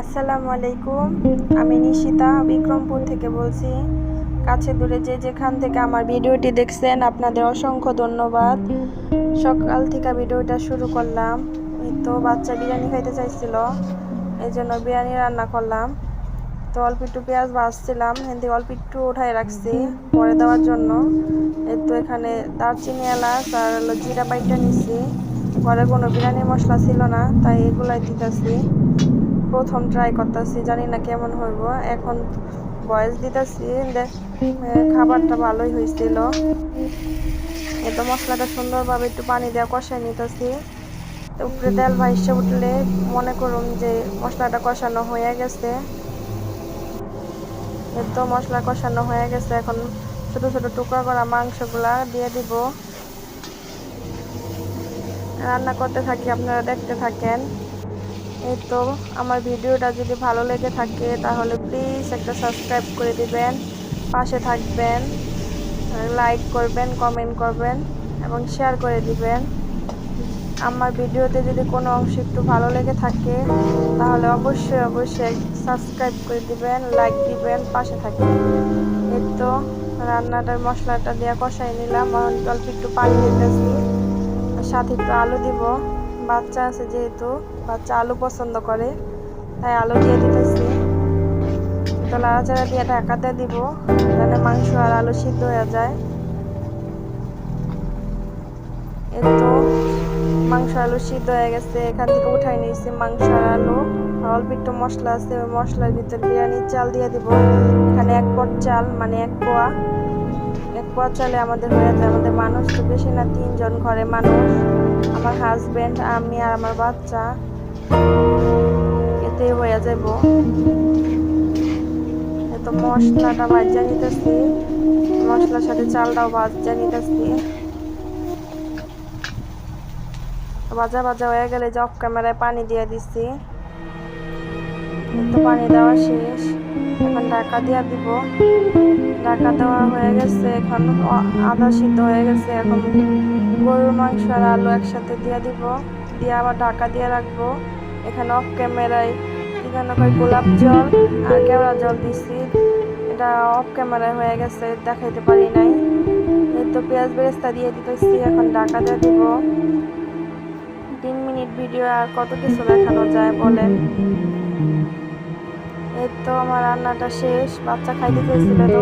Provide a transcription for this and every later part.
আসসালামু আলাইকুম। আমি নিশিতা বিক্রমপুর থেকে বলছি। কাছে দূরে যে যেখান থেকে আমার ভিডিওটি দেখছেন আপনাদের অসংখ্য ধন্যবাদ। সকাল থেকে ভিডিওটা শুরু করলাম। এই তো বাচ্চা বিরিয়ানি খাইতে চাইছিল, এই জন্য বিরিয়ানি রান্না করলাম। তো অল্প একটু পেঁয়াজ ভাজছিলাম, হিন্দি অল্প একটু উঠাই রাখছি পরে দেওয়ার জন্য। এই তো এখানে দারচিনি, এলাচ আর জিরা বাইটা নিছি। ঘরে কোনো বিরিয়ানি মশলা ছিল না, তাই এগুলাই দিতেছি। প্রথম ট্রাই করতেছি, জানি না কেমন হইব। এখন ভয়েস দিতেছি, খাবারটা ভালোই হয়েছিল। এত মশলাটা সুন্দরভাবে একটু পানি দেওয়া কষাই নিতেছি। উপরে তেল ভাইসে উঠলে মনে করুন যে মশলাটা কষানো হয়ে গেছে। এত মশলা কষানো হয়ে গেছে, এখন ছোট ছোট টুকরা করা মাংসগুলা দিয়ে দিব। রান্না করতে থাকি, আপনারা দেখতে থাকেন। এই তো আমার ভিডিওটা যদি ভালো লেগে থাকে তাহলে প্লিজ একটা সাবস্ক্রাইব করে দিবেন, পাশে থাকবেন, লাইক করবেন, কমেন্ট করবেন এবং শেয়ার করে দিবেন। আমার ভিডিওতে যদি কোনো অংশ একটু ভালো লেগে থাকে তাহলে অবশ্যই সাবস্ক্রাইব করে দিবেন, লাইক দিবেন, পাশে থাকবেন। এই তো রান্নাটার মশলাটা দিয়ে কষাই নিলাম। অল্প একটু পানি দিতেছি, সাথে একটু আলু দিব। বাচ্চা আছে যেহেতু, বাচ্চা আলু পছন্দ করে, তাই আলু দিয়ে দিতেছি। তো নাড়াচাড়া দিয়ে ঢাকাতে দিব যেন মাংস আর আলু সিদ্ধ হয়ে যায়। এই তো মাংস আলু সিদ্ধ হয়ে গেছে, এখান থেকে উঠাই নিয়েছি মাংস আর আলু। আর অল্প একটু মশলা আছে, ওই মশলার ভিতর বিরিয়ানির চাল দিয়ে দিব। এখানে 1 পট চাল, মানে 1 পোয়া চালে আমাদের হয়ে যায়। আমাদের মানুষ তো বেশি না, 3 জন ঘরে মানুষ, আমার হাজবেন্ড, আমি আর আমার বাচ্চা, এতেই হয়ে যাব। তো মশলাটা ভাজা নিতেছি, মশলার সাথে চালটাও ভাজা নিতেছি। ভাজা ভাজা হয়ে গেলে যে অফ ক্যামেরায় পানি দিয়ে দিচ্ছি। তো পানি দেওয়া শেষ, এখন ঢাকা দিয়ে দিব। ঢাকা দেওয়া হয়ে গেছে, এখন আধা সিদ্ধ হয়ে গেছে। এখন গরুর মাংস আর আলু একসাথে দিয়ে দিব, দিয়ে আবার ঢাকা দিয়ে রাখবো। এখানে অফ ক্যামেরায় কি যেন গোলাপ জল আর কেওড়া জল দিছি, এটা অফ ক্যামেরায় হয়ে গেছে, দেখাইতে পারি নাই। এই তো পেঁয়াজ বেরেস্তা দিয়ে দিতেছি, এখন ঢাকা দিয়ে দিব। 3 মিনিট ভিডিও আর কত কিছু দেখানো যায় বলেন। এই তো আমার রান্নাটা শেষ। বাচ্চা খাইতে চেয়েছিল, তো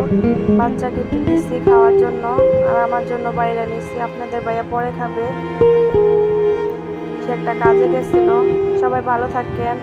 বাচ্চাকে একটু দিচ্ছি খাওয়ার জন্য, আর আমার জন্য বাইরে নিচ্ছি। আপনাদের ভাইয়া পরে খাবে, সে একটা কাজে গেছিল। সবাই ভালো থাকেন।